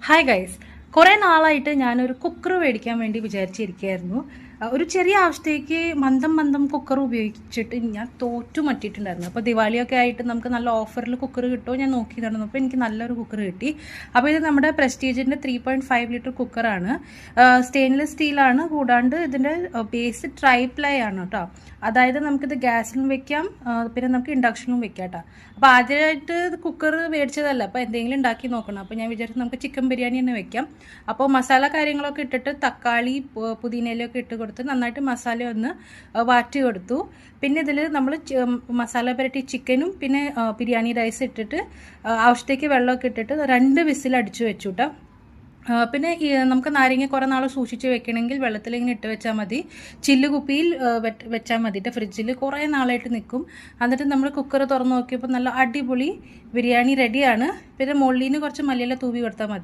Hi guys, കുറേ നാളായിട്ട് ഞാനൊരു കുക്കർ മേടിക്കാൻ വേണ്ടി വിചാരിച്ചിരിക്കുകയായിരുന്നു. ഒരു ചെറിയ ആവശ്യത്തേക്ക് മന്ദം കുക്കർ ഉപയോഗിച്ചിട്ട് ഞാൻ തോറ്റു മറ്റിയിട്ടുണ്ടായിരുന്നു. അപ്പോൾ ദിവാലിയൊക്കെ ആയിട്ട് നമുക്ക് നല്ല ഓഫറിൽ കുക്കർ കിട്ടുമോ ഞാൻ നോക്കി നടന്നു. അപ്പോൾ എനിക്ക് നല്ലൊരു കുക്കർ കിട്ടി. അപ്പോൾ ഇത് നമ്മുടെ പ്രസ്റ്റീജിൻ്റെ 3.5 ലിറ്റർ കുക്കറാണ്. സ്റ്റെയിൻലെസ് സ്റ്റീലാണ്. കൂടാണ്ട് ഇതിൻ്റെ ബേസ് ട്രൈപ്ലൈ ആണ് കേട്ടോ. അതായത് നമുക്കിത് ഗ്യാസിലും വെക്കാം, പിന്നെ നമുക്ക് ഇൻഡക്ഷനിലും വെക്കാം കേട്ടോ. അപ്പോൾ ആദ്യമായിട്ട് കുക്കർ മേടിച്ചതല്ല, അപ്പോൾ എന്തെങ്കിലും ഉണ്ടാക്കി നോക്കണം. അപ്പോൾ ഞാൻ വിചാരിച്ചു നമുക്ക് ചിക്കൻ ബിരിയാണി തന്നെ വെക്കാം. അപ്പോൾ മസാല കാര്യങ്ങളൊക്കെ ഇട്ടിട്ട് തക്കാളി പുതിനയിലൊക്കെ ഇട്ട് കൊടുത്ത് നന്നായിട്ട് മസാല ഒന്ന് വാറ്റി കൊടുത്തു. പിന്നെ ഇതിൽ നമ്മൾ മസാല പുരട്ടി ചിക്കനും പിന്നെ ബിരിയാണി റൈസ് ഇട്ടിട്ട് ആവശ്യത്തേക്ക് വെള്ളമൊക്കെ ഇട്ടിട്ട് 2 വിസിൽ അടിച്ചു വെച്ചു കേട്ടോ. പിന്നെ നമുക്ക് നാരങ്ങ കുറേ നാൾ സൂക്ഷിച്ച് വെക്കണമെങ്കിൽ വെള്ളത്തിൽ ഇങ്ങനെ ഇട്ട് വെച്ചാൽ മതി. ചില്ല് കുപ്പിയിൽ വെച്ചാൽ മതിയിട്ട് ഫ്രിഡ്ജിൽ കുറേ നാളായിട്ട് നിൽക്കും. എന്നിട്ട് നമ്മൾ കുക്കർ തുറന്ന് നോക്കിയപ്പോൾ നല്ല അടിപൊളി ബിരിയാണി റെഡിയാണ്. പിന്നെ മുകളിൽ നിന്ന് കുറച്ച് മല്ലിയില തൂവി കൊടുത്താൽ മതി.